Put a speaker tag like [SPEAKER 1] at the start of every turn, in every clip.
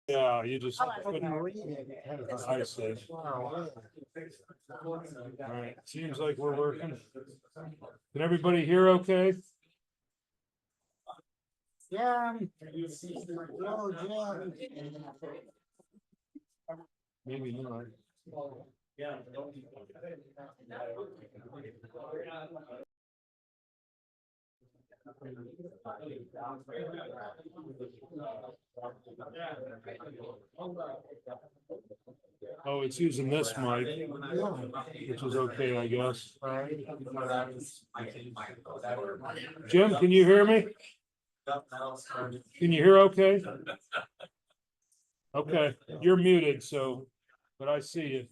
[SPEAKER 1] Yeah, you just couldn't. I see. All right, seems like we're working. Can everybody hear okay?
[SPEAKER 2] Yeah.
[SPEAKER 1] Maybe not. Oh, it's using this mic, which is okay, I guess. Jim, can you hear me? Can you hear okay? Okay, you're muted, so, but I see you.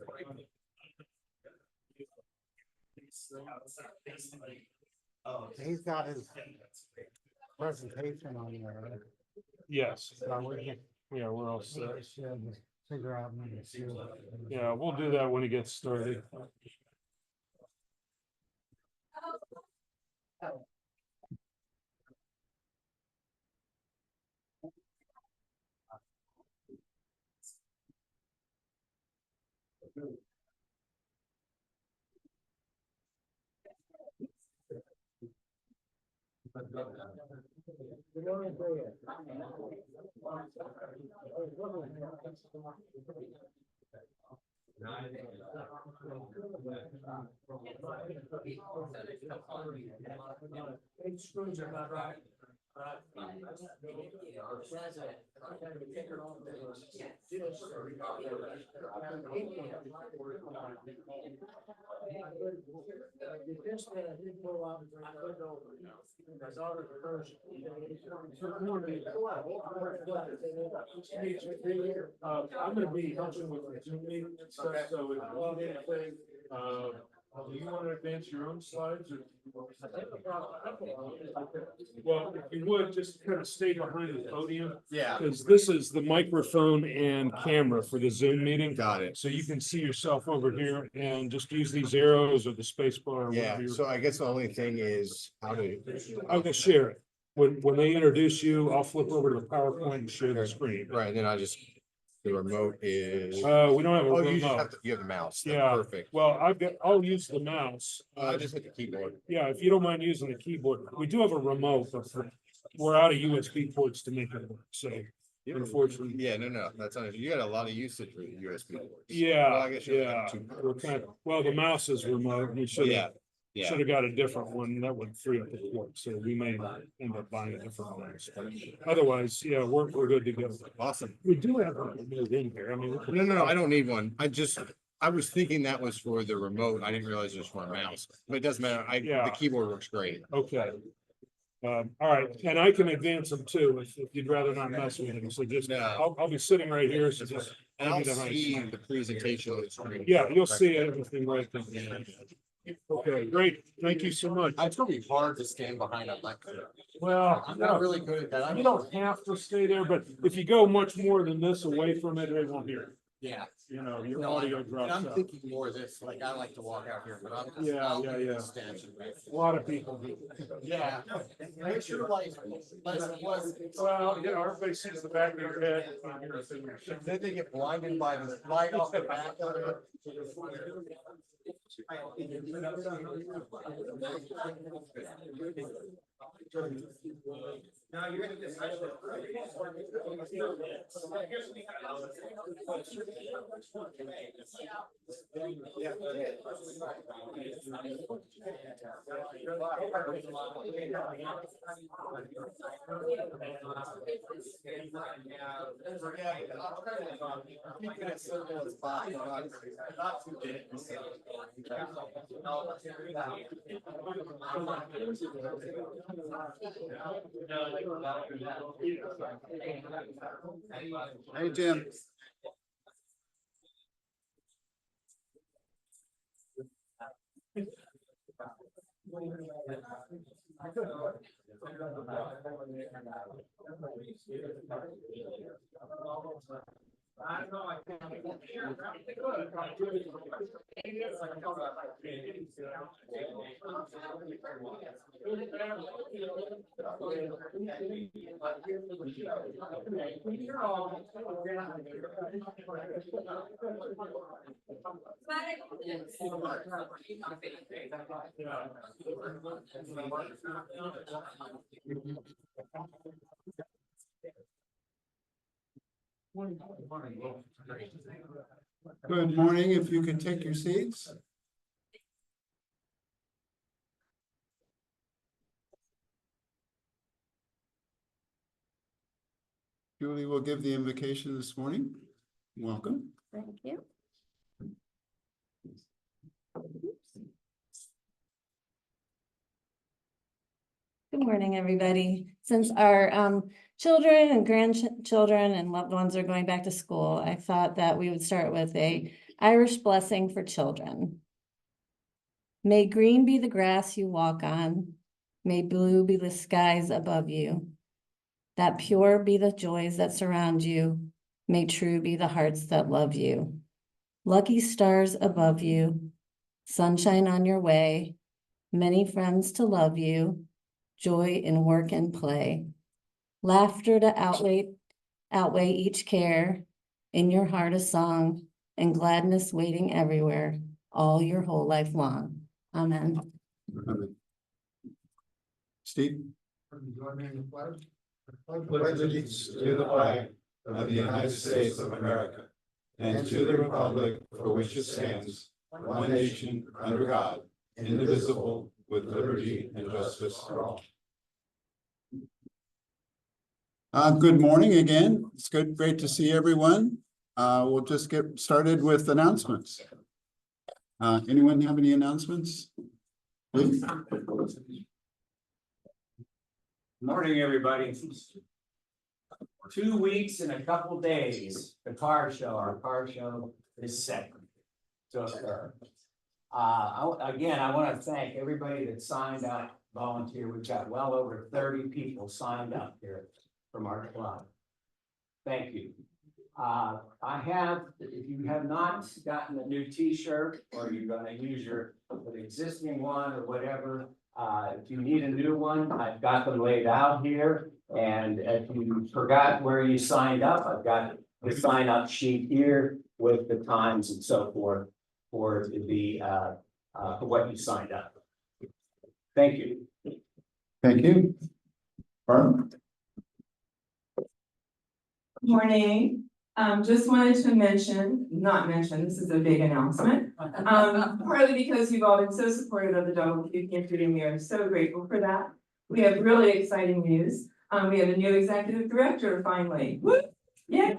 [SPEAKER 2] He's got his presentation on there.
[SPEAKER 1] Yes.
[SPEAKER 2] So we can
[SPEAKER 1] Yeah, we're all set.
[SPEAKER 2] figure out.
[SPEAKER 1] Yeah, we'll do that when it gets started. I'm gonna be helping with the Zoom meeting and stuff, so if you need anything, do you want to advance your own slides or? Well, if you would, just kind of stay behind the podium.
[SPEAKER 3] Yeah.
[SPEAKER 1] Because this is the microphone and camera for the Zoom meeting.
[SPEAKER 3] Got it.
[SPEAKER 1] So you can see yourself over here and just use these arrows or the space bar. Or
[SPEAKER 3] Yeah,
[SPEAKER 1] whatever you're-
[SPEAKER 3] so I guess the only thing is how to.
[SPEAKER 1] I'm gonna share it. When they introduce you, I'll flip over to the PowerPoint and share the screen.
[SPEAKER 3] Right, then I just, the remote is.
[SPEAKER 1] We don't have a
[SPEAKER 3] Oh, you just
[SPEAKER 1] remote.
[SPEAKER 3] have, you have the mouse. That's
[SPEAKER 1] Yeah.
[SPEAKER 3] perfect.
[SPEAKER 1] Well, I'll use the mouse.
[SPEAKER 3] I just hit the keyboard.
[SPEAKER 1] Yeah, if you don't mind using the keyboard, we do have a remote, but we're out of USB ports to make it work, so unfortunately.
[SPEAKER 3] Yeah, no, that's not, you got a lot of usage for the USB ports. Well,
[SPEAKER 1] Yeah,
[SPEAKER 3] I guess you
[SPEAKER 1] yeah,
[SPEAKER 3] have two
[SPEAKER 1] we're
[SPEAKER 3] ports,
[SPEAKER 1] kind of,
[SPEAKER 3] so.
[SPEAKER 1] well, the mouse is remote, we should
[SPEAKER 3] Yeah,
[SPEAKER 1] have,
[SPEAKER 3] yeah.
[SPEAKER 1] should have got a different one, that would free up the port, so we may end up buying a different one. But otherwise, yeah, we're good to go.
[SPEAKER 3] Awesome.
[SPEAKER 1] We do have a remote in here, I mean.
[SPEAKER 3] No, I don't need one. I was thinking that was for the remote. I didn't realize it was for a mouse, but it doesn't matter.
[SPEAKER 1] Yeah.
[SPEAKER 3] The keyboard works great.
[SPEAKER 1] Okay. All right, and I can advance them too, if you'd rather not mess with them, so just,
[SPEAKER 3] No.
[SPEAKER 1] I'll be sitting right here, so just.
[SPEAKER 3] And
[SPEAKER 1] hand
[SPEAKER 3] I'll
[SPEAKER 1] me the
[SPEAKER 3] see
[SPEAKER 1] mic.
[SPEAKER 3] the presentation on the screen.
[SPEAKER 1] Yeah, you'll see everything right there. Okay, great, thank you so much.
[SPEAKER 3] It's gonna be hard to stand behind a lectern.
[SPEAKER 1] Well,
[SPEAKER 3] I'm not really good at that.
[SPEAKER 1] you don't have to stay there, but if you go much more than this away from it, they won't hear.
[SPEAKER 3] Yeah.
[SPEAKER 1] You know, your
[SPEAKER 3] No,
[SPEAKER 1] audio
[SPEAKER 3] and
[SPEAKER 1] drops
[SPEAKER 3] I'm
[SPEAKER 1] out.
[SPEAKER 3] thinking more of this, like I like to walk out here, but I'm.
[SPEAKER 1] Yeah, yeah. A lot of people do.
[SPEAKER 3] Yeah. Make sure like, was.
[SPEAKER 1] Well, you know, everybody sees the back of your head.
[SPEAKER 3] Then they get blinded by the light off the back of it.
[SPEAKER 4] Now you're gonna get.
[SPEAKER 2] Hey, Jim. Good morning, if you could take your seats. Julie will give the invocation this morning. Welcome.
[SPEAKER 4] Thank you. Good morning, everybody. Since our children and grandchildren and loved ones are going back to school, I thought that we would start with a Irish blessing for children. May green be the grass you walk on. May blue be the skies above you. That pure be the joys that surround you. May true be the hearts that love you. Lucky stars above you. Sunshine on your way. Many friends to love you. Joy in work and play. Laughter to outweigh each care. In your heart a song, and gladness waiting everywhere, all your whole life long. Amen.
[SPEAKER 2] Steve?
[SPEAKER 5] Pledge allegiance to the flag of the United States of America and to the republic for which it stands, one nation under God, indivisible, with liberty and justice for all.
[SPEAKER 2] Good morning again. It's great to see everyone. We'll just get started with announcements. Anyone have any announcements? Please.
[SPEAKER 6] Morning, everybody. 2 weeks and a couple days, our car show is set to occur. I want to thank everybody that signed up, volunteer. We've got well over 30 people signed up here from our club. Thank you. If you have not gotten a new T-shirt or you're going to use your existing one or whatever, if you need a new one, I've got them laid out here. And if you forgot where you signed up, I've got the sign up sheet here with the times and so forth for the for what you signed up. Thank you.
[SPEAKER 2] Thank you. Barb?
[SPEAKER 7] Morning. Just wanted to not mention, this is a big announcement. Partly because you've all been so supportive of the Double Q Pantry, and we are so grateful for that. We have really exciting news. We have a new executive director finally. Woo! Yeah.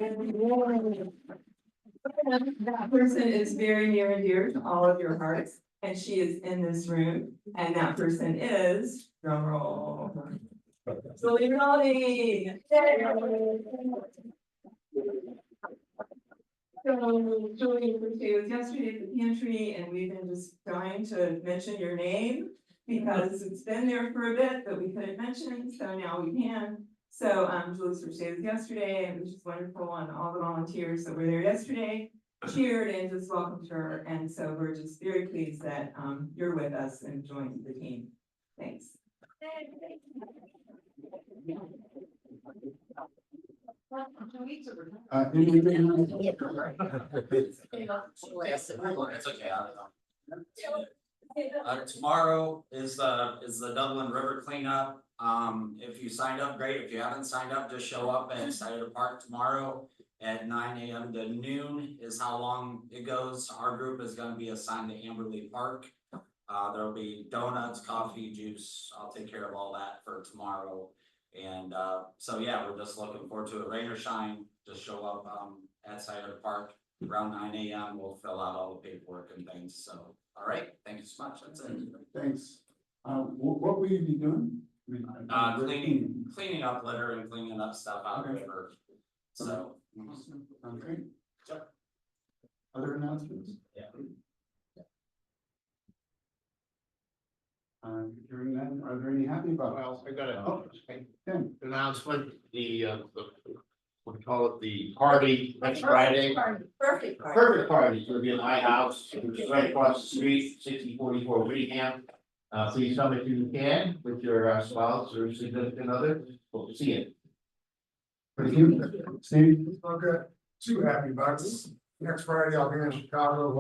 [SPEAKER 7] That person is very near and dear to all of your hearts, and she is in this room, and that person is, drum roll. Julie Raleigh. So Julie was yesterday at the pantry, and we've been just trying to mention your name because it's been there for a bit, but we couldn't mention, so now we can. So Julie's birthday was yesterday, and it was just wonderful, and all the volunteers that were there yesterday cheered and just welcomed her, and so we're just very pleased that you're with us and joined the team. Thanks.
[SPEAKER 8] It's okay. Tomorrow is the Dublin River cleanup. If you signed up, great. If you haven't signed up, just show up at Side of the Park tomorrow at 9 a.m. to noon is how long it goes. Our group is going to be assigned to Amberley Park. There'll be donuts, coffee, juice. I'll take care of all that for tomorrow. And so yeah, we're just looking forward to it. Rain or shine, just show up at Side of the Park around 9 a.m. We'll fill out all the paperwork and things. So all right, thank you so much. That's it.
[SPEAKER 2] Thanks. What will you be doing?
[SPEAKER 8] Cleaning up litter and cleaning up stuff out of the river. So
[SPEAKER 2] Okay. Other announcements?
[SPEAKER 8] Yeah.
[SPEAKER 2] Hearing that, are there any happy about?
[SPEAKER 3] Well, I got
[SPEAKER 2] Oh, Tim.
[SPEAKER 3] announcement, the
[SPEAKER 9] we call it the party next Friday.
[SPEAKER 7] Perfect.
[SPEAKER 9] Perfect party, it's gonna be in my house, which is right across the street, 6044 Whittingham. Please come if you can with your spouse or significant other, hope to see you.
[SPEAKER 5] Thank you. Steve? Okay, 2 happy bucks. Next Friday, I'll be in Chicago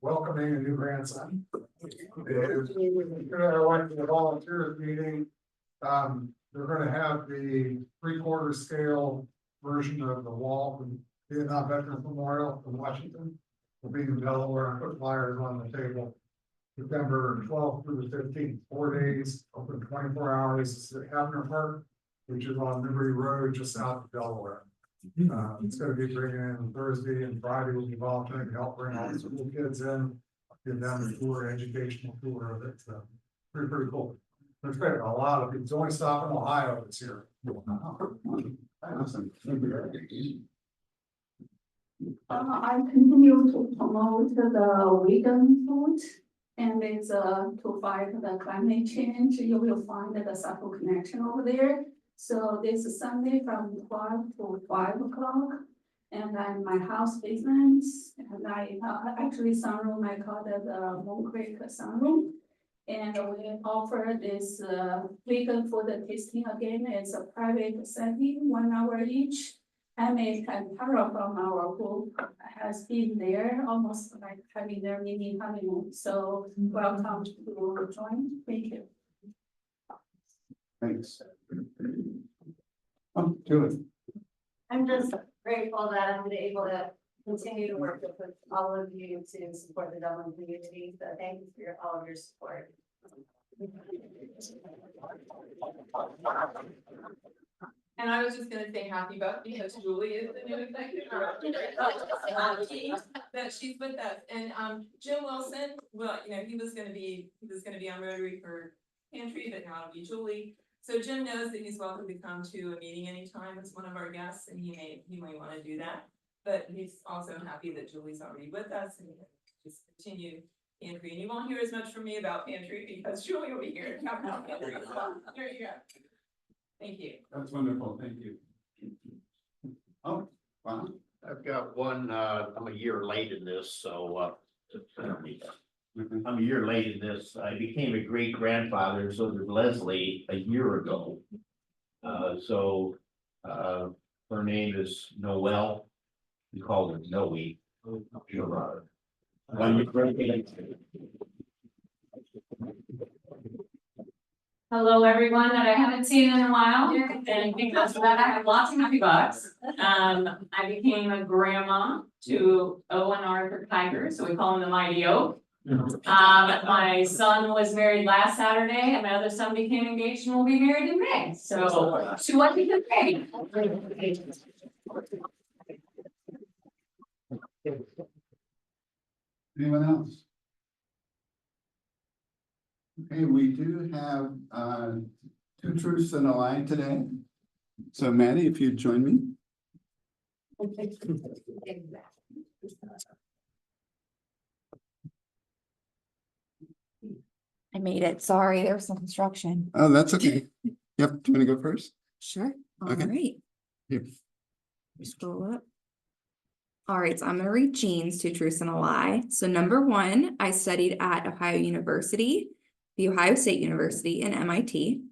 [SPEAKER 5] welcoming a new grandson. I went to the volunteers meeting. They're gonna have the 3/4 scale version of the wall from Vietnam Veterans Memorial in Washington. Will be in Delaware, and put flyers on the table. September 12th through the 15th, 4 days, open 24 hours, it's at Havner Park, which is on Newbury Road, just south of Delaware. It's gonna be bringing in Thursday and Friday, we'll be volunteering to help bring all the school kids in. Give them a tour, educational tour of it, so pretty cool. There's been a lot of people, it's only stop in Ohio this year.
[SPEAKER 2] Awesome.
[SPEAKER 10] I continue to promote the vegan food. And it's to fight the climate change. You will find the Suffolk Connection over there. So this Sunday from 12 to 5 o'clock. And then my house basement, and I actually sunroom, I call it the Moon Creek sunroom. And we offer this vegan food tasting again. It's a private setting, 1 hour each. Amy Kantara from our group has been there, almost like having their mini honeymoon. So welcome to join. Thank you.
[SPEAKER 2] Thanks. Oh, Julie.
[SPEAKER 11] I'm just grateful that I'm able to continue to work with all of you to support the Dublin community. So thank you for all of your support.
[SPEAKER 7] And I was just gonna say happy birthday because Julie is the new executive director. That she's with us, and Jim Wilson, well, he was gonna be on Rotary for Pantry, but now it'll be Julie. So Jim knows that he's welcome to come to a meeting anytime as one of our guests, and he might wanna do that. But he's also happy that Julie's already with us and just continue Pantry. And you won't hear as much from me about Pantry because Julie will be here. There you go. Thank you.
[SPEAKER 2] That's wonderful, thank you. Oh, wow.
[SPEAKER 9] I've got one, I'm a year late in this, so, I'm a year late in this. I became a great grandfather, so did Leslie a year ago. Her name is Noelle. We call her Noe.
[SPEAKER 11] Hello, everyone that I haven't seen in a while, and because of that, I have lots of happy bucks. I became a grandma to Owen Arthur Tiger, so we call him the Mighty Oak. My son was married last Saturday, and my other son became engaged and will be married in May. So she wasn't married.
[SPEAKER 2] Anyone else? Okay, we do have 2 truths and a lie today. So Maddie, if you'd join me.
[SPEAKER 12] I made it. Sorry, there was some construction.
[SPEAKER 2] Oh, that's okay. Yep, do you want to go first?
[SPEAKER 12] Sure. All
[SPEAKER 2] Okay.
[SPEAKER 12] right.
[SPEAKER 2] Here.
[SPEAKER 12] Scroll up. All right, so I'm gonna read Jean's 2 truths and a lie. So number 1, I studied at Ohio University, the Ohio State University, and MIT.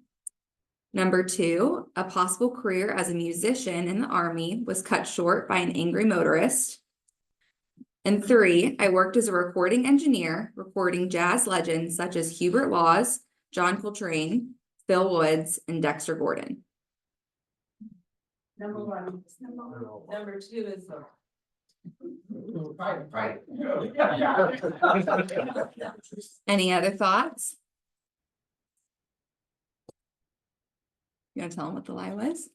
[SPEAKER 12] Number 2, a possible career as a musician in the Army was cut short by an angry motorist. And 3, I worked as a recording engineer, recording jazz legends such as Hubert Laws, John Coltrane, Phil Woods, and Dexter Gordon.
[SPEAKER 11] Number 1.
[SPEAKER 7] Number 2 is
[SPEAKER 9] Right.
[SPEAKER 12] Any other thoughts? You want to tell them what the lie was?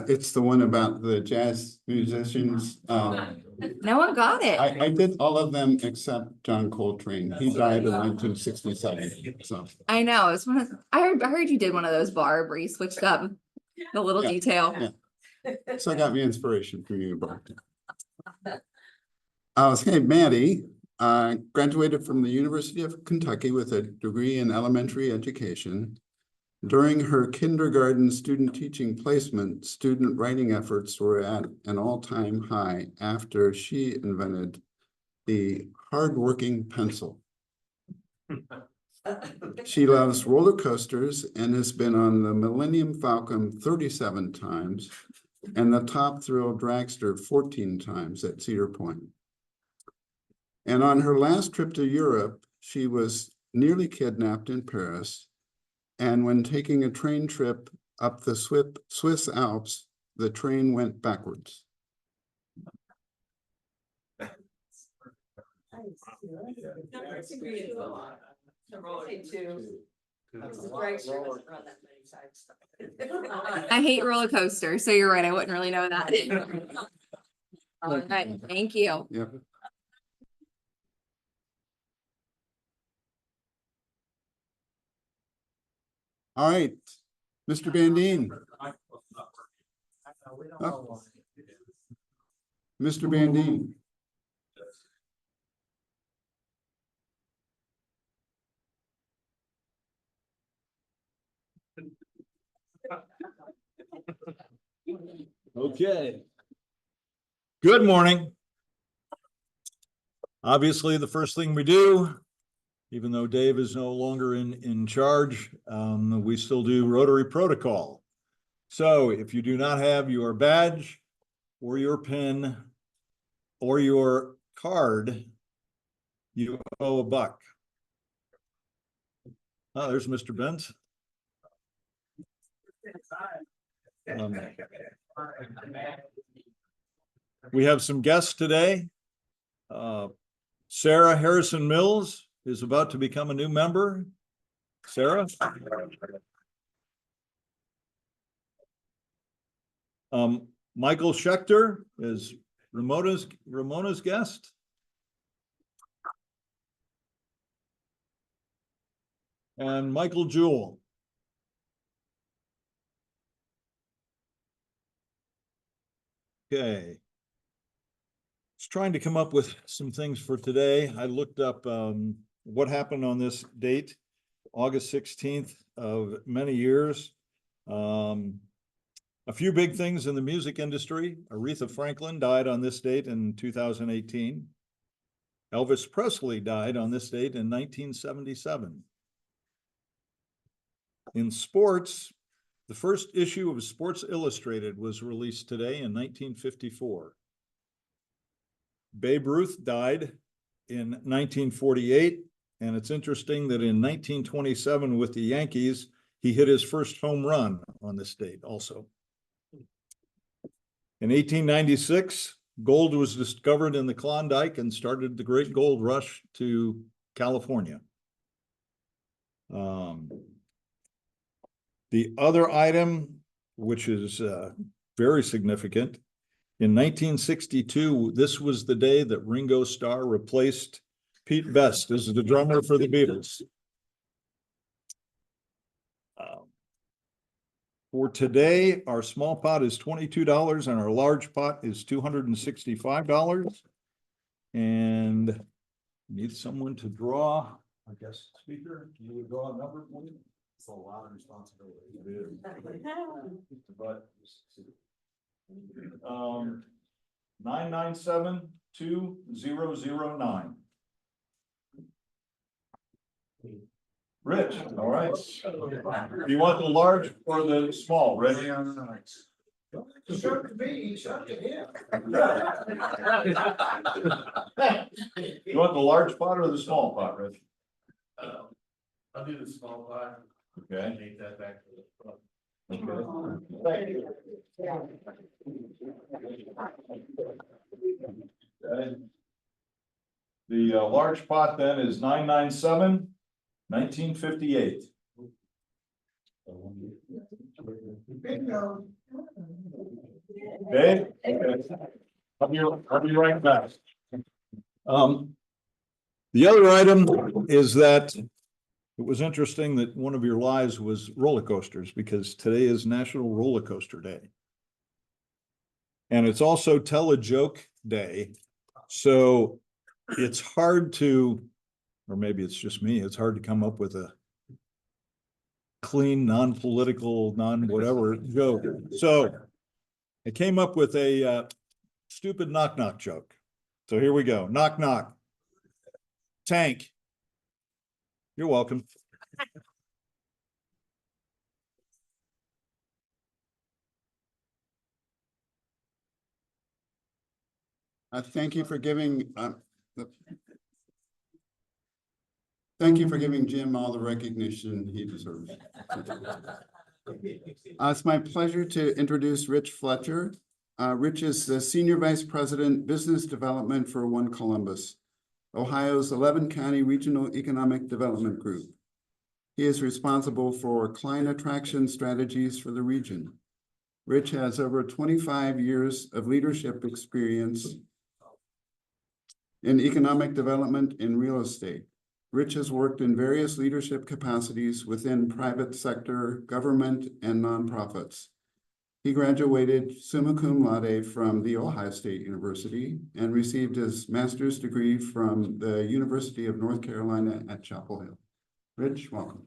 [SPEAKER 2] It's the one about the jazz musicians.
[SPEAKER 12] No one got it.
[SPEAKER 2] I did all of them except John Coltrane. He died in 1967, so.
[SPEAKER 12] I know, it's one of, I heard you did one of those, Barb, where you switched up the little
[SPEAKER 2] Yeah.
[SPEAKER 12] detail.
[SPEAKER 2] Yeah. So I got the inspiration from you, Barb. Okay, Maddie, graduated from the University of Kentucky with a degree in elementary education. During her kindergarten student teaching placement, student writing efforts were at an all-time high after she invented the hardworking pencil. She loves roller coasters and has been on the Millennium Falcon 37 times and the Top Thrill Dragster 14 times at Cedar Point. And on her last trip to Europe, she was nearly kidnapped in Paris. And when taking a train trip up the Swiss Alps, the train went backwards.
[SPEAKER 12] I hate roller coasters, so you're right, I wouldn't really know that. All right, thank you.
[SPEAKER 2] Yep. All right, Mr. Bandine. Oh. Mr. Bandine.
[SPEAKER 13] Okay. Good morning. Obviously, the first thing we do, even though Dave is no longer in charge, we still do Rotary protocol. So if you do not have your badge or your pin or your card, you owe $1. Oh, there's Mr. Benz. We have some guests today. Sarah Harrison Mills is about to become a new member. Sarah? Michael Schechter is Ramona's guest. And Michael Jewell. Okay. Just trying to come up with some things for today. I looked up what happened on this date, August 16th of many years. A few big things in the music industry. Aretha Franklin died on this date in 2018. Elvis Presley died on this date in 1977. In sports, the first issue of Sports Illustrated was released today in 1954. Babe Ruth died in 1948, and it's interesting that in 1927 with the Yankees, he hit his first home run on this date also. In 1896, gold was discovered in the Klondike and started the Great Gold Rush to California. The other item, which is very significant, in 1962, this was the day that Ringo Starr replaced Pete Best as the drummer for the Beatles. For today, our small pot is $22 and our large pot is $265. And need someone to draw, I guess, speaker, you would draw a number for me? It's a lot of responsibility. It is. But 997-2009. Rich, all right. Do you want the large or the small, Rich? You want the large pot or the small pot, Rich?
[SPEAKER 1] I'll do the small pot.
[SPEAKER 13] Okay.
[SPEAKER 1] Take that back to the front.
[SPEAKER 13] Okay. Thank you. Okay. The large pot then is 997-1958. Okay. I'll be right back. The other item is that it was interesting that one of your lies was roller coasters, because today is National Roller Coaster Day. And it's also Tell a Joke Day. So it's hard to, or maybe it's just me, it's hard to come up with clean, non-political, non-whatever joke. So I came up with a stupid knock-knock joke. So here we go. Knock, knock. Tank. You're welcome.
[SPEAKER 2] Thank you for giving, thank you for giving Jim all the recognition he deserves. It's my pleasure to introduce Rich Fletcher. Rich is the Senior Vice President, Business Development for One Columbus, Ohio's 11-county regional economic development group. He is responsible for client attraction strategies for the region. Rich has over 25 years of leadership experience in economic development and real estate. Rich has worked in various leadership capacities within private sector, government, and nonprofits. He graduated summa cum laude from The Ohio State University and received his master's degree from the University of North Carolina at Chapel Hill. Rich, welcome.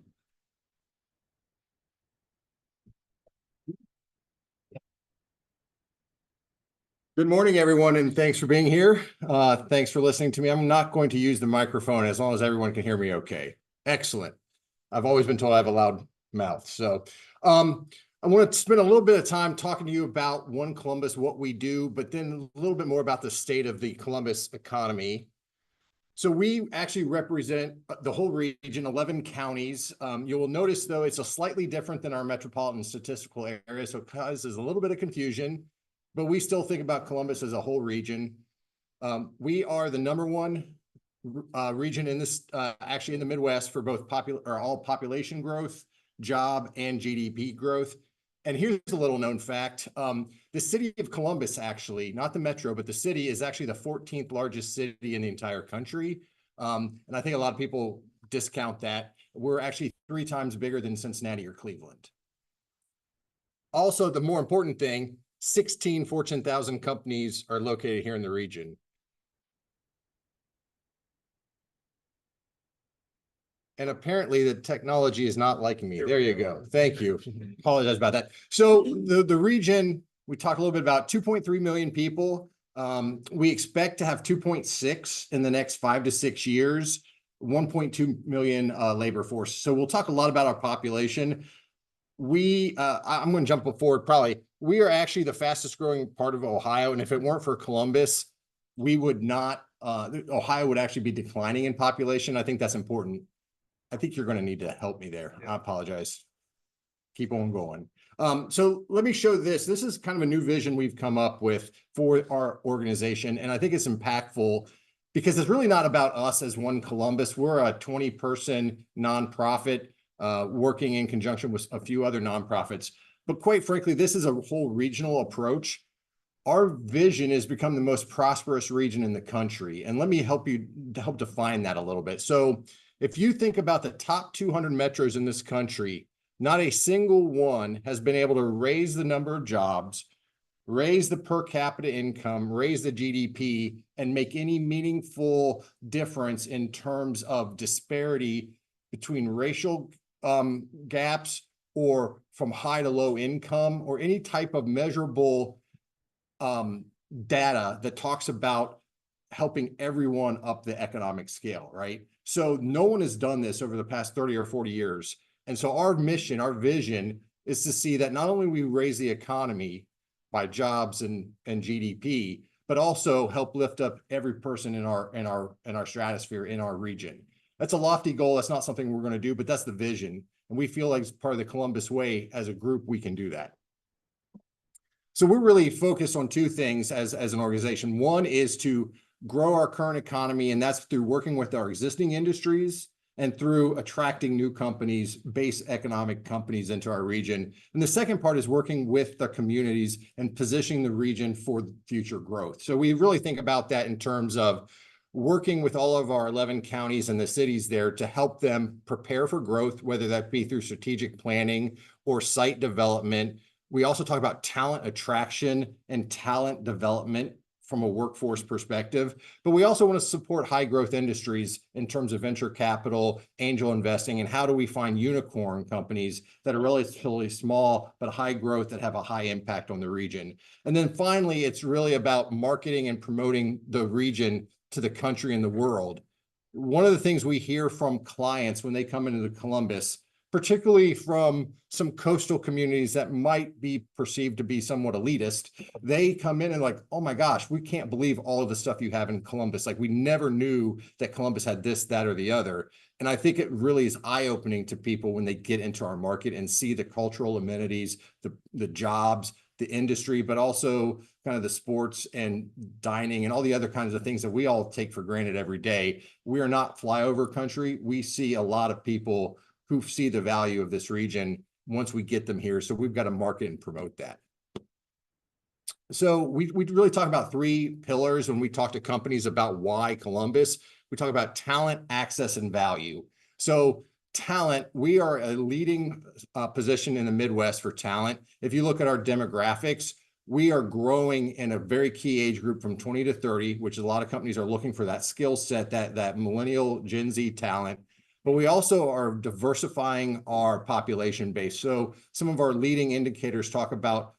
[SPEAKER 3] Good morning, everyone, and thanks for being here. Thanks for listening to me. I'm not going to use the microphone as long as everyone can hear me okay. Excellent. I've always been told I have a loud mouth. So I want to spend a little bit of time talking to you about One Columbus, what we do, but then a little bit more about the state of the Columbus economy. So we actually represent the whole region, 11 counties. You will notice, though, it's a slightly different than our metropolitan statistical area, so it causes a little bit of confusion. But we still think about Columbus as a whole region. We are the #1 region in this, actually in the Midwest for both all population growth, job, and GDP growth. And here's a little known fact. The city of Columbus, actually, not the metro, but the city is actually the 14th largest city in the entire country. And I think a lot of people discount that. We're actually 3 times bigger than Cincinnati or Cleveland. Also, the more important thing, 16 Fortune 1000 companies are located here in the region. And apparently the technology is not liking me. There you go. Thank you. Apologize about that. So the region, we talked a little bit about 2.3 million people. We expect to have 2.6 in the next 5 to 6 years, 1.2 million labor force. So we'll talk a lot about our population. I'm going to jump forward probably. We are actually the fastest growing part of Ohio. And if it weren't for Columbus, we would not, Ohio would actually be declining in population. I think that's important. I think you're going to need to help me there. I apologize. Keep on going. So let me show this. This is kind of a new vision we've come up with for our organization. And I think it's impactful because it's really not about us as One Columbus. We're a 20-person nonprofit working in conjunction with a few other nonprofits. But quite frankly, this is a whole regional approach. Our vision is become the most prosperous region in the country. And let me help define that a little bit. So if you think about the top 200 metros in this country, not a single one has been able to raise the number of jobs, raise the per capita income, raise the GDP, and make any meaningful difference in terms of disparity between racial gaps or from high to low income or any type of measurable data that talks about helping everyone up the economic scale, right? So no one has done this over the past 30 or 40 years. And so our mission, our vision is to see that not only we raise the economy by jobs and GDP, but also help lift up every person in our stratosphere in our region. That's a lofty goal. That's not something we're going to do, but that's the vision. And we feel like as part of the Columbus Way, as a group, we can do that. So we're really focused on 2 things as an organization. One is to grow our current economy, and that's through working with our existing industries and through attracting new companies, base economic companies into our region. And the second part is working with the communities and positioning the region for future growth. So we really think about that in terms of working with all of our 11 counties and the cities there to help them prepare for growth, whether that be through strategic planning or site development. We also talk about talent attraction and talent development from a workforce perspective, but we also want to support high growth industries in terms of venture capital, angel investing, and how do we find unicorn companies that are relatively small, but high growth that have a high impact on the region. And then finally, it's really about marketing and promoting the region to the country and the world. One of the things we hear from clients when they come into Columbus, particularly from some coastal communities that might be perceived to be somewhat elitist, they come in and like, oh my gosh, we can't believe all of the stuff you have in Columbus. Like we never knew that Columbus had this, that, or the other. And I think it really is eye-opening to people when they get into our market and see the cultural amenities, the jobs, the industry, but also kind of the sports and dining and all the other kinds of things that we all take for granted every day. We are not flyover country. We see a lot of people who see the value of this region once we get them here. So we've got to market and promote that. So we really talk about three pillars when we talk to companies about why Columbus. We talk about talent, access, and value. So talent, we are a leading position in the Midwest for talent. If you look at our demographics, we are growing in a very key age group from 20 to 30, which a lot of companies are looking for that skill set, that millennial Gen Z talent. But we also are diversifying our population base. So some of our leading indicators talk about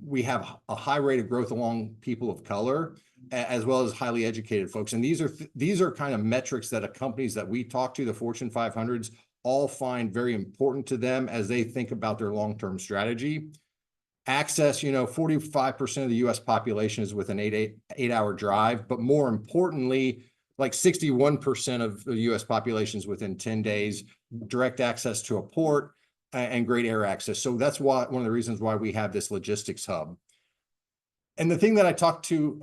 [SPEAKER 3] we have a high rate of growth along people of color, as well as highly educated folks. And these are kind of metrics that companies that we talk to, the Fortune 500s, all find very important to them as they think about their long-term strategy. Access, 45% of the US population is within an 8-hour drive, but more importantly, like 61% of the US population is within 10 days, direct access to a port and great air access. So that's one of the reasons why we have this logistics hub. And the thing that I talk to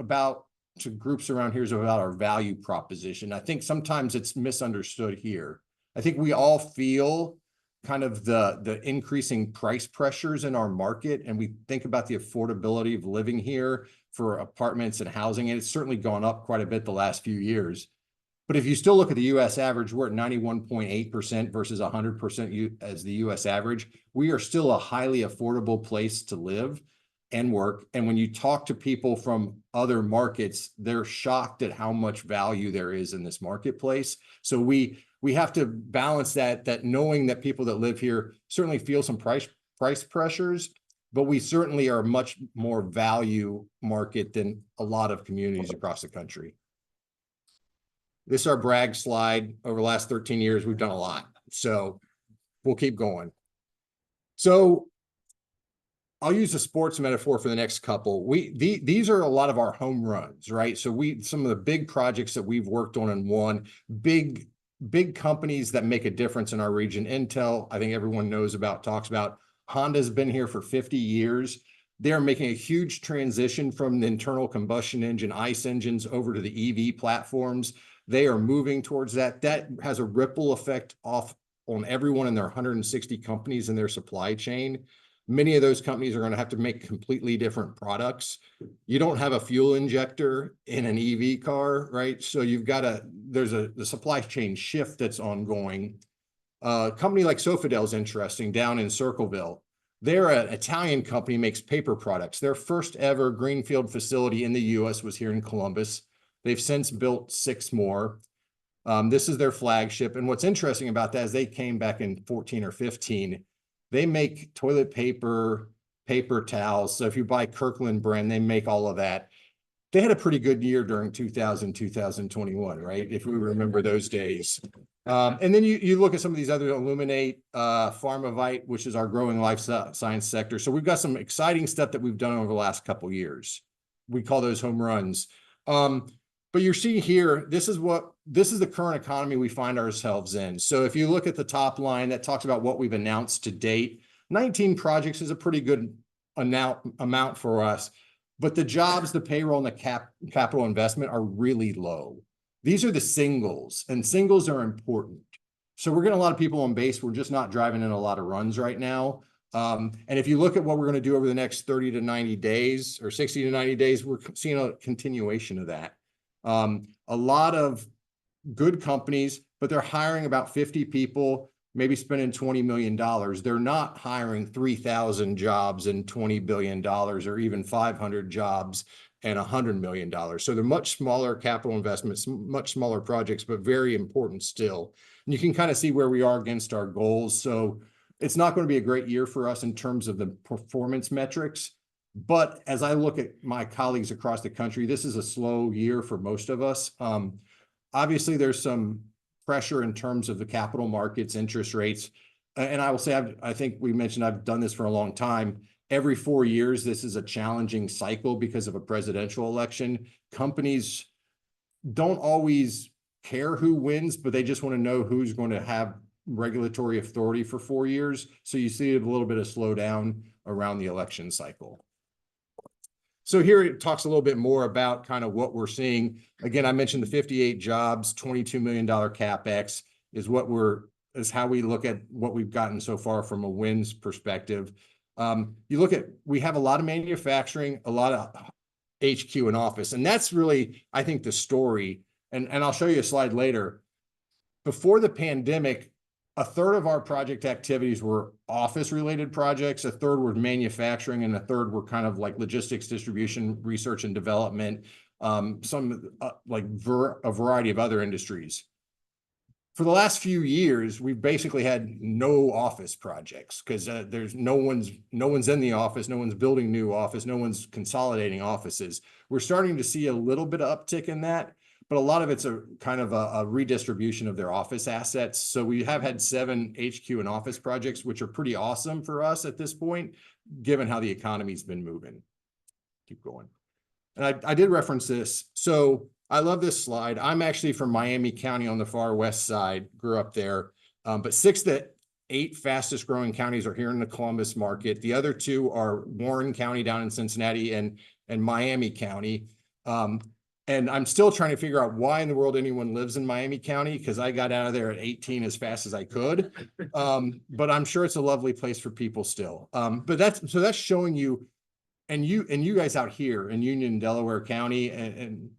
[SPEAKER 3] groups around here is about our value proposition. I think sometimes it's misunderstood here. I think we all feel kind of the increasing price pressures in our market, and we think about the affordability of living here for apartments and housing, and it's certainly gone up quite a bit the last few years. But if you still look at the US average, we're at 91.8% versus 100% as the US average. We are still a highly affordable place to live and work. And when you talk to people from other markets, they're shocked at how much value there is in this marketplace. So we have to balance that knowing that people that live here certainly feel some price pressures, but we certainly are a much more value market than a lot of communities across the country. This is our brag slide. Over the last 13 years, we've done a lot. So we'll keep going. So I'll use a sports metaphor for the next couple. These are a lot of our home runs, right? So some of the big projects that we've worked on and won, big companies that make a difference in our region. Intel, I think everyone knows about, talks about. Honda's been here for 50 years. They're making a huge transition from the internal combustion engine ICE engines over to the EV platforms. They are moving towards that. That has a ripple effect off on everyone in their 160 companies in their supply chain. Many of those companies are going to have to make completely different products. You don't have a fuel injector in an EV car, right? So there's the supply chain shift that's ongoing. A company like Sofidel is interesting down in Circleville. They're an Italian company, makes paper products. Their first ever greenfield facility in the US was here in Columbus. They've since built 6 more. This is their flagship. And what's interesting about that is they came back in 14 or 15. They make toilet paper, paper towels. So if you buy Kirkland brand, they make all of that. They had a pretty good year during 2021, right? If we remember those days. And then you look at some of these other Illuminate, Pharmavite, which is our growing life science sector. So we've got some exciting stuff that we've done over the last couple of years. We call those home runs. But you're seeing here, this is the current economy we find ourselves in. So if you look at the top line that talks about what we've announced to date, 19 projects is a pretty good amount for us. But the jobs, the payroll, and the capital investment are really low. These are the singles, and singles are important. So we're getting a lot of people on base. We're just not driving in a lot of runs right now. And if you look at what we're going to do over the next 30 to 90 days or 60 to 90 days, we're seeing a continuation of that. A lot of good companies, but they're hiring about 50 people, maybe spending $20 million. They're not hiring 3,000 jobs and $20 billion or even 500 jobs. and $100 million. So they're much smaller capital investments, much smaller projects, but very important still. And you can kind of see where we are against our goals. So it's not going to be a great year for us in terms of the performance metrics. But as I look at my colleagues across the country, this is a slow year for most of us. Obviously, there's some pressure in terms of the capital markets, interest rates. And I will say, I think we mentioned I've done this for a long time. Every 4 years, this is a challenging cycle because of a presidential election. Companies don't always care who wins, but they just want to know who's going to have regulatory authority for 4 years. So you see a little bit of slowdown around the election cycle. So here it talks a little bit more about kind of what we're seeing. Again, I mentioned the 58 jobs, $22 million CapEx is how we look at what we've gotten so far from a wins perspective. You look at, we have a lot of manufacturing, a lot of HQ and office, and that's really, I think, the story. And I'll show you a slide later. Before the pandemic, a third of our project activities were office related projects, a third were manufacturing, and a third were kind of like logistics, distribution, research and development, a variety of other industries. For the last few years, we've basically had no office projects because there's no one's in the office, no one's building new office, no one's consolidating offices. We're starting to see a little bit of uptick in that, but a lot of it's a kind of a redistribution of their office assets. So we have had 7 HQ and office projects, which are pretty awesome for us at this point, given how the economy's been moving. Keep going. And I did reference this. So I love this slide. I'm actually from Miami County on the far west side, grew up there. But 6 to 8 fastest growing counties are here in the Columbus market. The other 2 are Warren County down in Cincinnati and Miami County. And I'm still trying to figure out why in the world anyone lives in Miami County, because I got out of there at 18 as fast as I could. But I'm sure it's a lovely place for people still. But that's showing you, and you guys out here in Union, Delaware County and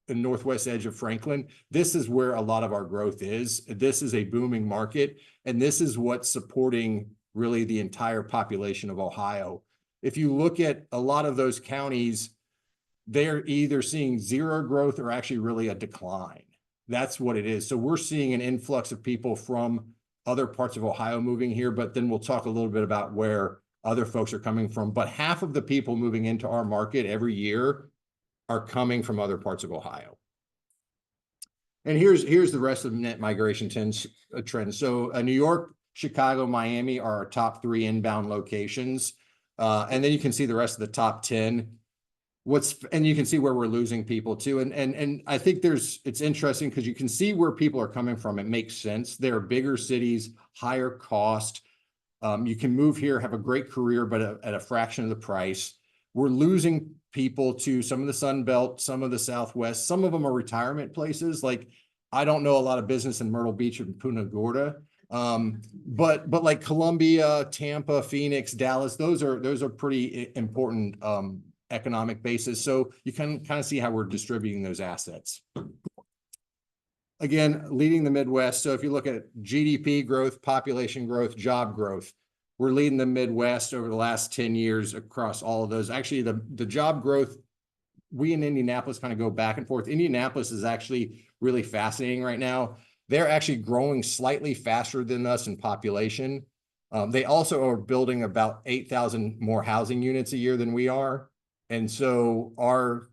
[SPEAKER 3] the northwest edge of Franklin, this is where a lot of our growth is. This is a booming market, and this is what's supporting really the entire population of Ohio. If you look at a lot of those counties, they're either seeing zero growth or actually really a decline. That's what it is. So we're seeing an influx of people from other parts of Ohio moving here, but then we'll talk a little bit about where other folks are coming from. But half of the people moving into our market every year are coming from other parts of Ohio. And here's the rest of the net migration trends. So New York, Chicago, Miami are our top 3 inbound locations. And then you can see the rest of the top 10. And you can see where we're losing people too. And I think it's interesting because you can see where people are coming from. It makes sense. They're bigger cities, higher cost. You can move here, have a great career, but at a fraction of the price. We're losing people to some of the Sun Belt, some of the Southwest. Some of them are retirement places. Like, I don't know a lot of business in Myrtle Beach and Punta Gorda. But like Columbia, Tampa, Phoenix, Dallas, those are pretty important economic basis. So you can kind of see how we're distributing those assets. Again, leading the Midwest. So if you look at GDP growth, population growth, job growth, we're leading the Midwest over the last 10 years across all of those. Actually, the job growth, we in Indianapolis kind of go back and forth. Indianapolis is actually really fascinating right now. They're actually growing slightly faster than us in population. They also are building about 8,000 more housing units a year than we are. And so our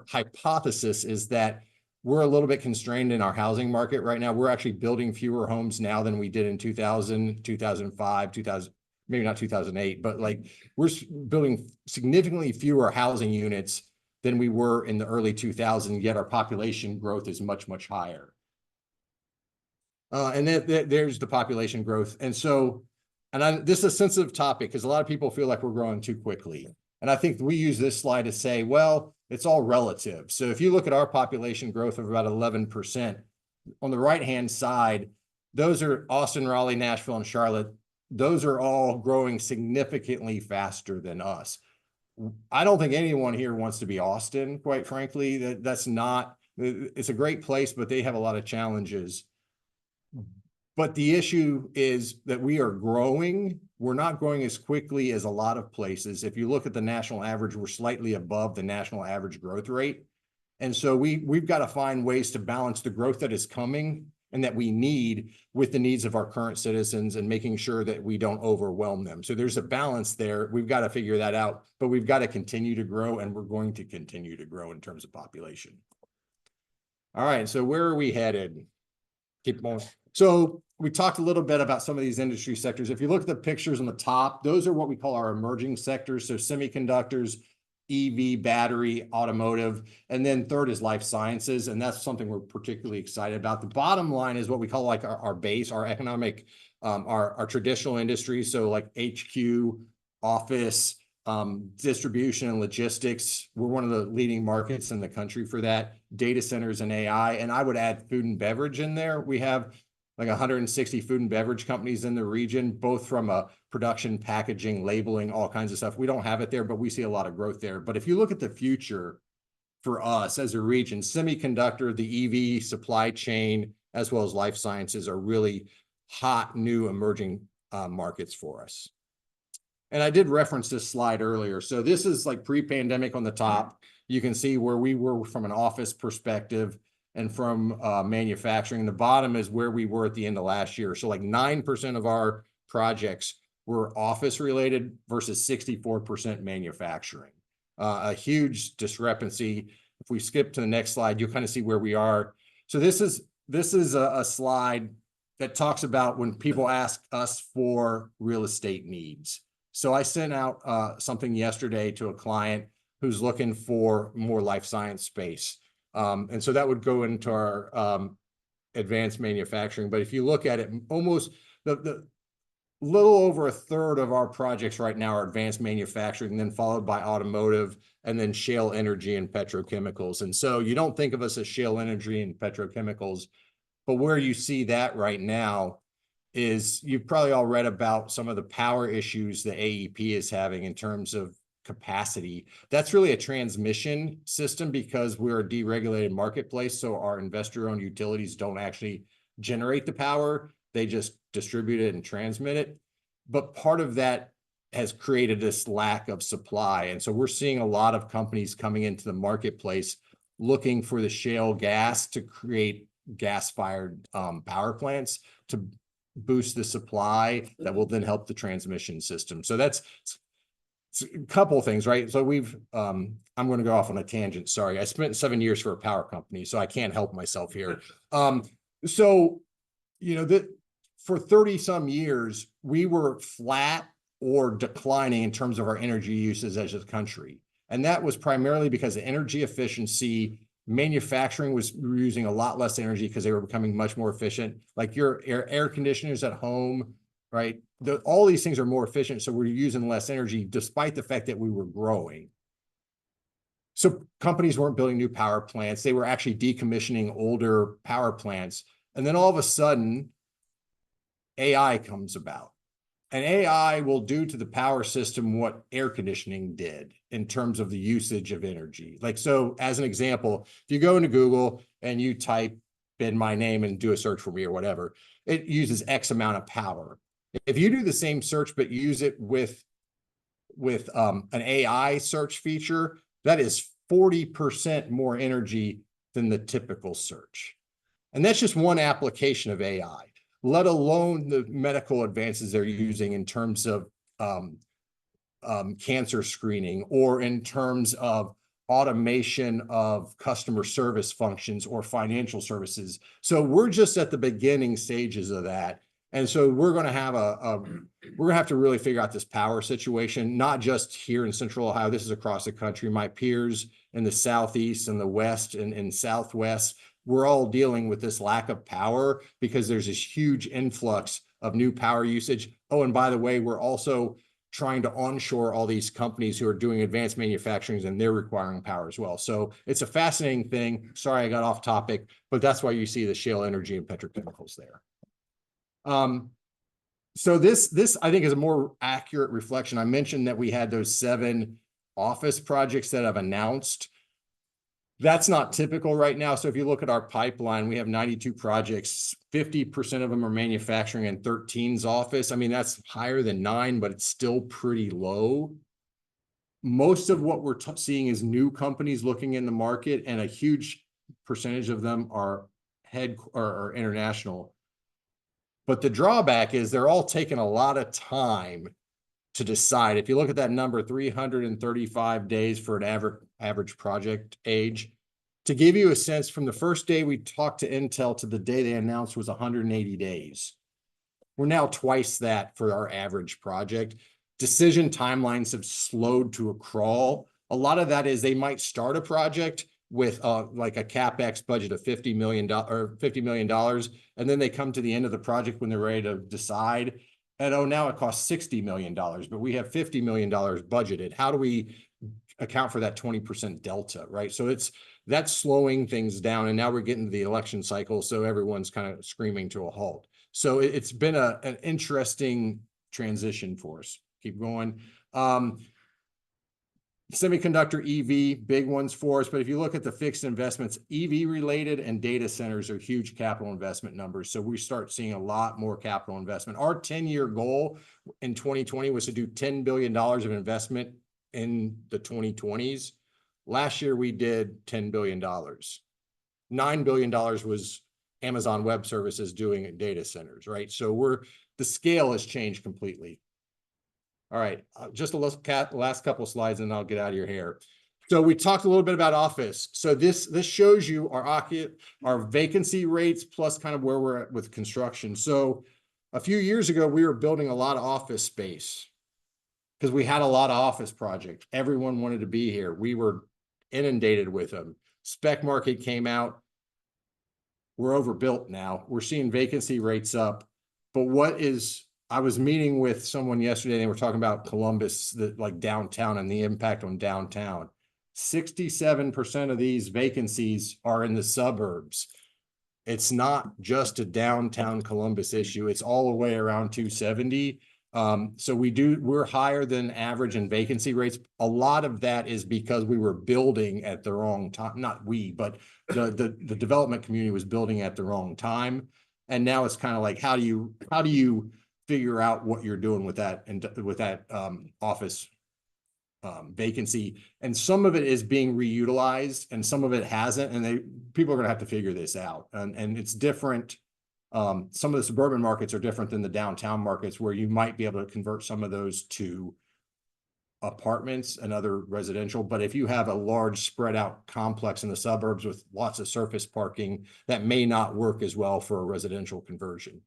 [SPEAKER 3] hypothesis is that we're a little bit constrained in our housing market right now. We're actually building fewer homes now than we did in 2000, 2005, 2000, maybe not 2008, but like we're building significantly fewer housing units than we were in the early 2000s, yet our population growth is much, much higher. And then there's the population growth. And so, this is a sensitive topic because a lot of people feel like we're growing too quickly. And I think we use this slide to say, well, it's all relative. So if you look at our population growth of about 11%, on the right-hand side, those are Austin, Raleigh, Nashville, and Charlotte. Those are all growing significantly faster than us. I don't think anyone here wants to be Austin, quite frankly. That's not, it's a great place, but they have a lot of challenges. But the issue is that we are growing. We're not growing as quickly as a lot of places. If you look at the national average, we're slightly above the national average growth rate. And so we've got to find ways to balance the growth that is coming and that we need with the needs of our current citizens and making sure that we don't overwhelm them. So there's a balance there. We've got to figure that out, but we've got to continue to grow, and we're going to continue to grow in terms of population. All right, so where are we headed? Keep going. So we talked a little bit about some of these industry sectors. If you look at the pictures on the top, those are what we call our emerging sectors. So semiconductors, EV, battery, automotive, and then third is life sciences. And that's something we're particularly excited about. The bottom line is what we call like our base, our economic, our traditional industries. So like HQ, office, distribution and logistics. We're one of the leading markets in the country for that. Data centers and AI. And I would add food and beverage in there. We have like 160 food and beverage companies in the region, both from a production, packaging, labeling, all kinds of stuff. We don't have it there, but we see a lot of growth there. But if you look at the future for us as a region, semiconductor, the EV supply chain, as well as life sciences are really hot, new emerging markets for us. And I did reference this slide earlier. So this is like pre-pandemic on the top. You can see where we were from an office perspective and from manufacturing. The bottom is where we were at the end of last year. So like 9% of our projects were office related versus 64% manufacturing. A huge discrepancy. If we skip to the next slide, you'll kind of see where we are. So this is a slide that talks about when people ask us for real estate needs. So I sent out something yesterday to a client who's looking for more life science space. And so that would go into our advanced manufacturing. But if you look at it, almost the little over a third of our projects right now are advanced manufacturing, then followed by automotive, and then shale energy and petrochemicals. And so you don't think of us as shale energy and petrochemicals, but where you see that right now is you've probably all read about some of the power issues the AEP is having in terms of capacity. That's really a transmission system because we're a deregulated marketplace. So our investor-owned utilities don't actually generate the power. They just distribute it and transmit it. But part of that has created this lack of supply. And so we're seeing a lot of companies coming into the marketplace looking for the shale gas to create gas-fired power plants to boost the supply that will then help the transmission system. So that's a couple of things, right? So we've, I'm going to go off on a tangent. Sorry. I spent 7 years for a power company, so I can't help myself here. So, you know, that for 30 some years, we were flat or declining in terms of our energy uses as a country. And that was primarily because of energy efficiency. Manufacturing was using a lot less energy because they were becoming much more efficient. Like your air conditioners at home, right? All these things are more efficient, so we're using less energy despite the fact that we were growing. So companies weren't building new power plants. They were actually decommissioning older power plants. And then all of a sudden, AI comes about. And AI will do to the power system what air conditioning did in terms of the usage of energy. Like, so as an example, if you go into Google and you type in my name and do a search for me or whatever, it uses X amount of power. If you do the same search, but use it with an AI search feature, that is 40% more energy than the typical search. And that's just one application of AI. Let alone the medical advances they're using in terms of cancer screening or in terms of automation of customer service functions or financial services. So we're just at the beginning stages of that. And so we're going to have we're going to have to really figure out this power situation, not just here in Central Ohio. This is across the country. My peers in the Southeast and the West and Southwest, we're all dealing with this lack of power because there's this huge influx of new power usage. Oh, and by the way, we're also trying to onshore all these companies who are doing advanced manufacturing and they're requiring power as well. So it's a fascinating thing. Sorry, I got off topic, but that's why you see the shale energy and petrochemicals there. So this I think is a more accurate reflection. I mentioned that we had those 7 office projects that I've announced. That's not typical right now. So if you look at our pipeline, we have 92 projects, 50% of them are manufacturing and 13's office. I mean, that's higher than 9, but it's still pretty low. Most of what we're seeing is new companies looking in the market, and a huge percentage of them are or international. But the drawback is they're all taking a lot of time to decide. If you look at that number, 335 days for an average project age. To give you a sense, from the first day we talked to Intel to the day they announced was 180 days. We're now twice that for our average project. Decision timelines have slowed to a crawl. A lot of that is they might start a project with like a CapEx budget of $50 million, and then they come to the end of the project when they're ready to decide. And oh, now it costs $60 million, but we have $50 million budgeted. How do we account for that 20% delta, right? So that's slowing things down. And now we're getting to the election cycle, so everyone's kind of screaming to a halt. So it's been an interesting transition for us. Keep going. Semiconductor EV, big ones for us. But if you look at the fixed investments, EV related and data centers are huge capital investment numbers. So we start seeing a lot more capital investment. Our 10-year goal in 2020 was to do $10 billion of investment in the 2020s. Last year, we did $10 billion. $9 billion was Amazon Web Services doing data centers, right? So the scale has changed completely. All right, just the last couple of slides and I'll get out of your hair. So we talked a little bit about office. So this shows you our vacancy rates plus kind of where we're at with construction. So a few years ago, we were building a lot of office space because we had a lot of office projects. Everyone wanted to be here. We were inundated with them. Spec market came out. We're overbuilt now. We're seeing vacancy rates up. But I was meeting with someone yesterday, and they were talking about Columbus, like downtown and the impact on downtown. 67% of these vacancies are in the suburbs. It's not just a downtown Columbus issue. It's all the way around 270. So we're higher than average in vacancy rates. A lot of that is because we were building at the wrong time. Not we, but the development community was building at the wrong time. And now it's kind of like, how do you figure out what you're doing with that and with that office vacancy? And some of it is being reutilized and some of it hasn't, and people are going to have to figure this out. And it's different. Some of the suburban markets are different than the downtown markets, where you might be able to convert some of those to apartments and other residential. But if you have a large spread out complex in the suburbs with lots of surface parking, that may not work as well for a residential conversion.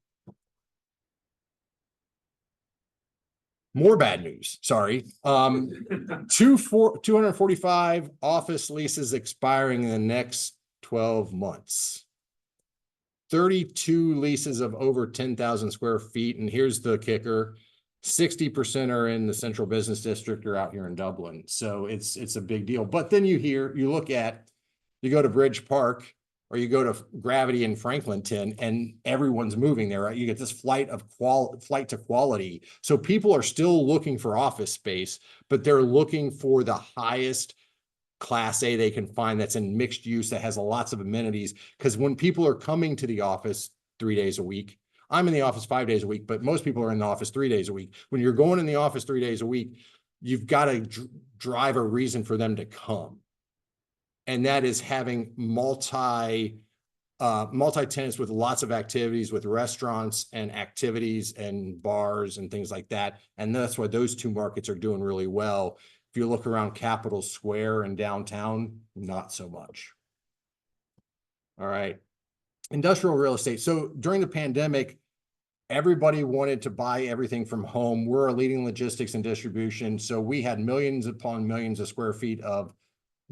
[SPEAKER 3] More bad news, sorry. 245 office leases expiring in the next 12 months. 32 leases of over 10,000 square feet. And here's the kicker. 60% are in the central business district or out here in Dublin. So it's a big deal. But then you go to Bridge Park, or you go to Gravity in Franklinton, and everyone's moving there, right? You get this flight to quality. So people are still looking for office space, but they're looking for the highest Class A they can find that's in mixed use, that has lots of amenities. Because when people are coming to the office 3 days a week, I'm in the office 5 days a week, but most people are in the office 3 days a week. When you're going in the office 3 days a week, you've got to drive a reason for them to come. And that is having multi-tenants with lots of activities, with restaurants and activities and bars and things like that. And that's why those two markets are doing really well. If you look around Capitol Square and downtown, not so much. All right. Industrial real estate. So during the pandemic, everybody wanted to buy everything from home. We're a leading logistics and distribution. So we had millions upon millions of square feet of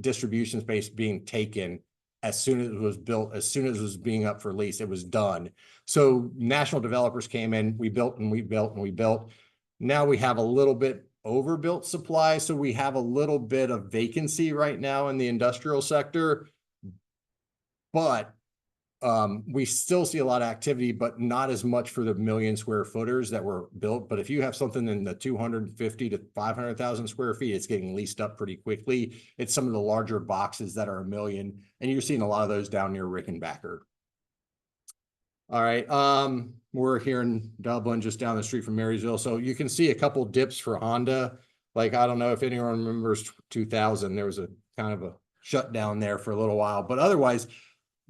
[SPEAKER 3] distribution space being taken as soon as it was built, as soon as it was being up for lease, it was done. So national developers came in, we built and we built and we built. Now we have a little bit overbuilt supply. So we have a little bit of vacancy right now in the industrial sector, but we still see a lot of activity, but not as much for the million square footers that were built. But if you have something in the 250 to 500,000 square feet, it's getting leased up pretty quickly. It's some of the larger boxes that are a million, and you're seeing a lot of those down near Rickenbacker. All right, we're here in Dublin, just down the street from Marysville. So you can see a couple dips for Honda. Like, I don't know if anyone remembers 2000, there was a kind of a shutdown there for a little while, but otherwise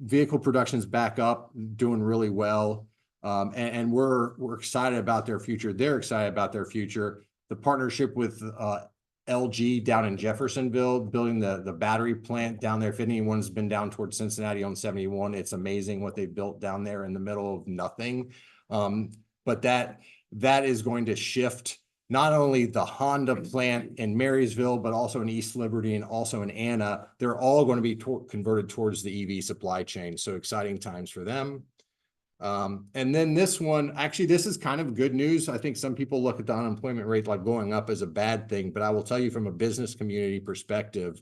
[SPEAKER 3] vehicle production's back up, doing really well. And we're excited about their future. They're excited about their future. The partnership with LG down in Jeffersonville, building the battery plant down there. If anyone's been down towards Cincinnati on 71, it's amazing what they built down there in the middle of nothing. But that is going to shift not only the Honda plant in Marysville, but also in East Liberty and also in Anna. They're all going to be converted towards the EV supply chain. So exciting times for them. And then this one, actually, this is kind of good news. I think some people look at the unemployment rate like going up as a bad thing, but I will tell you from a business community perspective,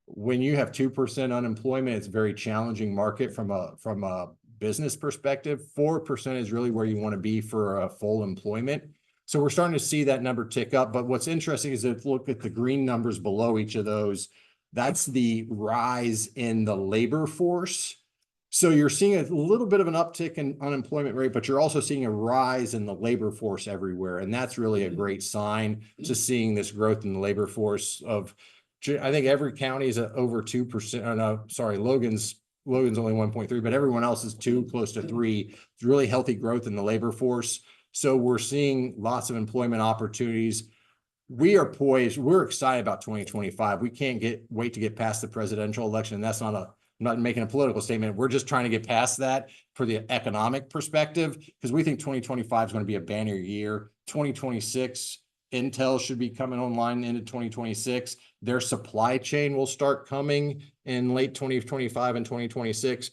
[SPEAKER 3] when you have 2% unemployment, it's a very challenging market from a business perspective. 4% is really where you want to be for a full employment. So we're starting to see that number tick up. But what's interesting is if you look at the green numbers below each of those, that's the rise in the labor force. So you're seeing a little bit of an uptick in unemployment rate, but you're also seeing a rise in the labor force everywhere. And that's really a great sign, just seeing this growth in the labor force of, I think every county is at over 2%. Oh, no, sorry, Logan's only 1.3, but everyone else is 2, close to 3. It's really healthy growth in the labor force. So we're seeing lots of employment opportunities. We are poised. We're excited about 2025. We can't wait to get past the presidential election. And that's not I'm not making a political statement. We're just trying to get past that for the economic perspective, because we think 2025 is going to be a banner year. 2026, Intel should be coming online into 2026. Their supply chain will start coming in late 2025 and 2026.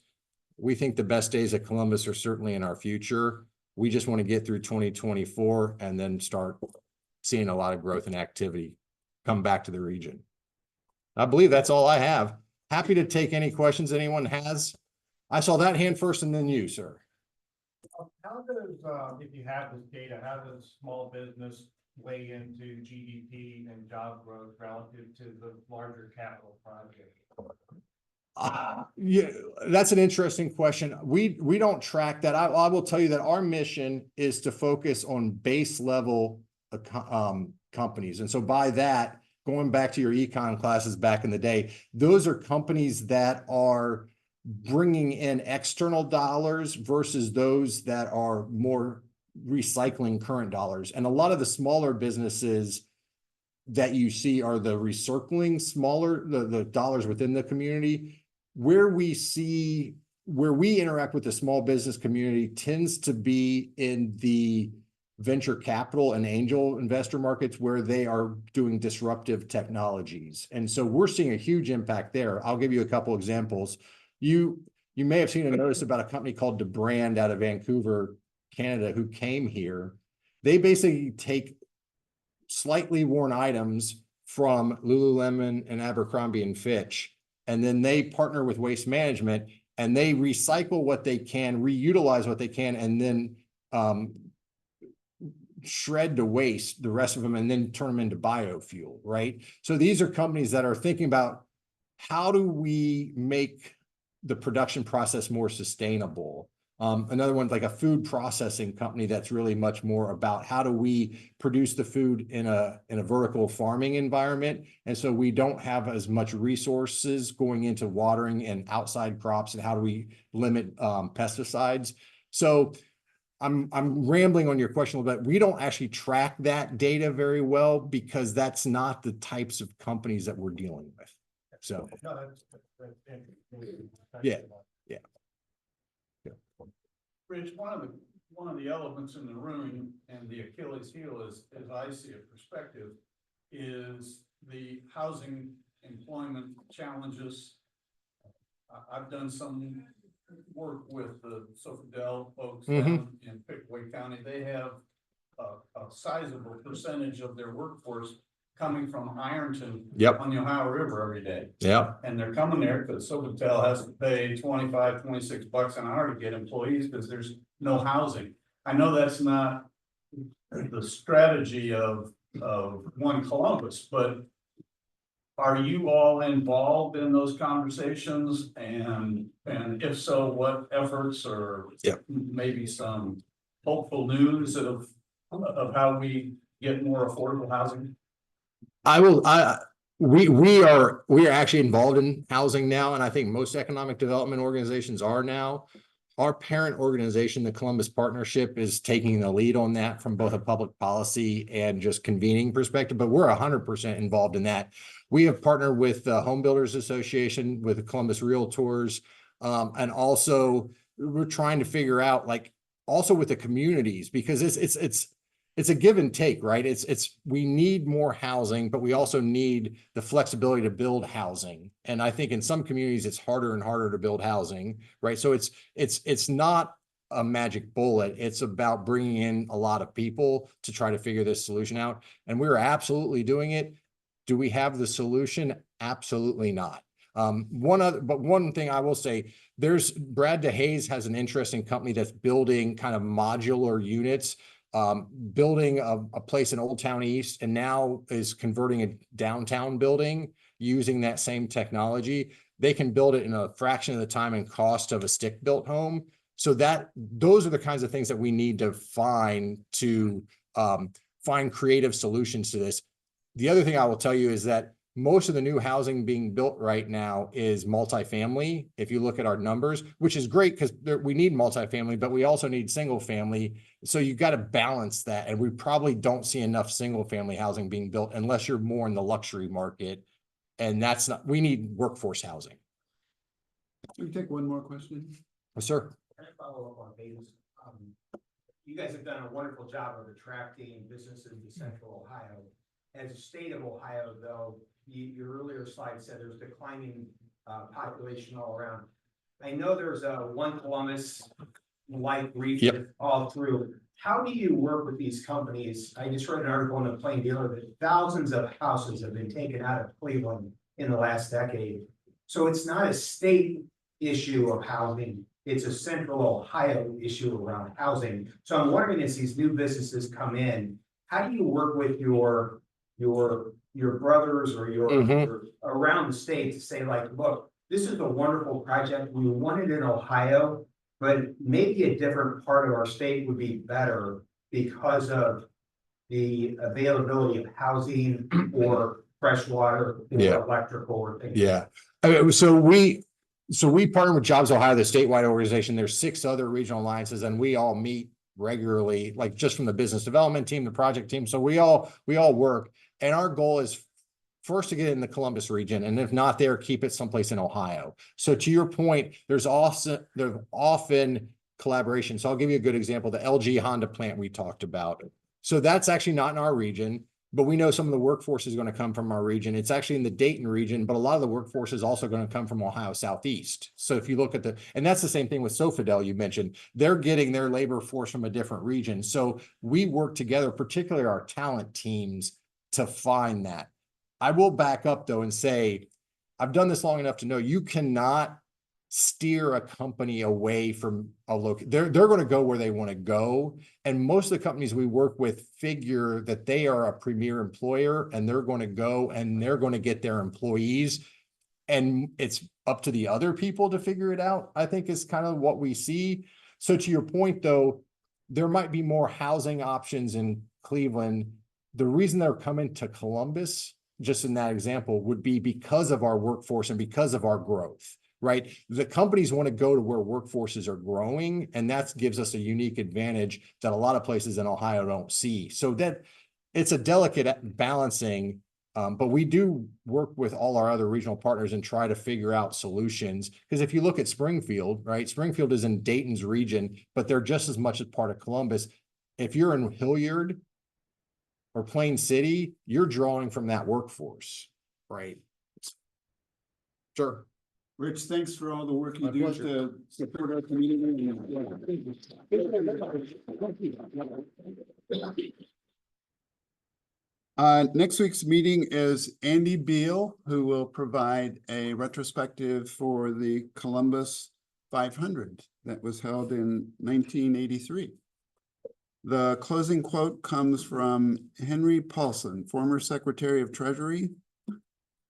[SPEAKER 3] We think the best days at Columbus are certainly in our future. We just want to get through 2024 and then start seeing a lot of growth and activity come back to the region. I believe that's all I have. Happy to take any questions anyone has. I saw that hand first and then you, sir.
[SPEAKER 14] How does, if you have this data, how does small business weigh into GDP and job growth relative to the larger capital project?
[SPEAKER 3] Yeah, that's an interesting question. We don't track that. I will tell you that our mission is to focus on base level companies. And so by that, going back to your econ classes back in the day, those are companies that are bringing in external dollars versus those that are more recycling current dollars. And a lot of the smaller businesses that you see are the recircling smaller, the dollars within the community. Where we interact with the small business community tends to be in the venture capital and angel investor markets where they are doing disruptive technologies. And so we're seeing a huge impact there. I'll give you a couple examples. You may have seen a notice about a company called DeBrand out of Vancouver, Canada, who came here. They basically take slightly worn items from Lululemon and Abercrombie and Fitch, and then they partner with Waste Management and they recycle what they can, reutilize what they can, and then shred the waste, the rest of them, and then turn them into biofuel, right? So these are companies that are thinking about how do we make the production process more sustainable? Another one, like a food processing company that's really much more about how do we produce the food in a vertical farming environment. And so we don't have as much resources going into watering and outside crops, and how do we limit pesticides? So I'm rambling on your question a little bit. We don't actually track that data very well because that's not the types of companies that we're dealing with. So
[SPEAKER 14] No, that's interesting.
[SPEAKER 3] Yeah.
[SPEAKER 14] Rich, one of the elements in the room and the Achilles heel is, as I see it, perspective, is the housing employment challenges. I've done some work with the Sofidel folks down in Pickaway County. They have a sizable percentage of their workforce coming from Ironton.
[SPEAKER 3] Yep.
[SPEAKER 14] On the Ohio River every day.
[SPEAKER 3] Yeah.
[SPEAKER 14] And they're coming there because Sofitel has to pay 25, 26 bucks an hour to get employees because there's no housing. I know that's not the strategy of One Columbus, but are you all involved in those conversations? And if so, what efforts or maybe some hopeful news of how we get more affordable housing?
[SPEAKER 3] We are actually involved in housing now, and I think most economic development organizations are now. Our parent organization, the Columbus Partnership, is taking the lead on that from both a public policy and just convening perspective, but we're 100% involved in that. We have partnered with the Home Builders Association, with the Columbus Realtors, and also we're trying to figure out, like, also with the communities, because it's a give and take, right? We need more housing, but we also need the flexibility to build housing. And I think in some communities, it's harder and harder to build housing, right? So it's not a magic bullet. It's about bringing in a lot of people to try to figure this solution out. And we're absolutely doing it. Do we have the solution? Absolutely not. One thing I will say, Brad DeHaze has an interesting company that's building kind of modular units, building a place in Old Town East, and now is converting a downtown building using that same technology. They can build it in a fraction of the time and cost of a stick-built home. So those are the kinds of things that we need to find creative solutions to this. The other thing I will tell you is that most of the new housing being built right now is multifamily. If you look at our numbers, which is great because we need multifamily, but we also need single family. So you got to balance that. And we probably don't see enough single family housing being built unless you're more in the luxury market. And we need workforce housing.
[SPEAKER 2] Can we take one more question?
[SPEAKER 3] Yes, sir.
[SPEAKER 15] Can I follow up on Dave's? You guys have done a wonderful job of attracting businesses to Central Ohio. As a state of Ohio, though, your earlier slide said there's declining population all around. I know there's a One Columbus like region all through. How do you work with these companies? I just read an article in the Plain Dealer that thousands of houses have been taken out of Cleveland in the last decade. So it's not a state issue of housing. It's a Central Ohio issue around housing. So I'm wondering, as these new businesses come in, how do you work with your brothers or your around the state to say, like, look, this is a wonderful project. We want it in Ohio, but maybe a different part of our state would be better because of the availability of housing or fresh water or electrical or things.
[SPEAKER 3] Yeah. I mean, so we partner with Jobs Ohio, the statewide organization. There's 6 other regional alliances, and we all meet regularly, like just from the business development team, the project team. So we all work, and our goal is first to get in the Columbus region, and if not there, keep it someplace in Ohio. So to your point, there's often collaboration. So I'll give you a good example, the LG Honda plant we talked about. So that's actually not in our region, but we know some of the workforce is going to come from our region. It's actually in the Dayton region, but a lot of the workforce is also going to come from Ohio Southeast. So if you look at and that's the same thing with Sofitel you mentioned, they're getting their labor force from a different region. So we work together, particularly our talent teams, to find that. I will back up though and say, I've done this long enough to know you cannot steer a company away from a location. They're going to go where they want to go. And most of the companies we work with figure that they are a premier employer, and they're going to go and they're going to get their employees. And it's up to the other people to figure it out, I think, is kind of what we see. So to your point though, there might be more housing options in Cleveland. The reason they're coming to Columbus, just in that example, would be because of our workforce and because of our growth, right? The companies want to go to where workforces are growing, and that gives us a unique advantage that a lot of places in Ohio don't see. So that it's a delicate balancing, but we do work with all our other regional partners and try to figure out solutions. Because if you look at Springfield, right? Springfield is in Dayton's region, but they're just as much a part of Columbus. If you're in Hilliard or Plain City, you're drawing from that workforce, right? Sure.
[SPEAKER 2] Rich, thanks for all the work you do to support our community. Next week's meeting is Andy Beal, who will provide a retrospective for the Columbus 500 that was held in 1983. The closing quote comes from Henry Paulson, former Secretary of Treasury.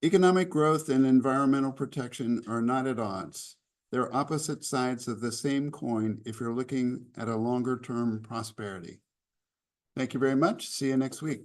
[SPEAKER 2] Economic growth and environmental protection are not at odds. They're opposite sides of the same coin if you're looking at a longer-term prosperity. Thank you very much. See you next week.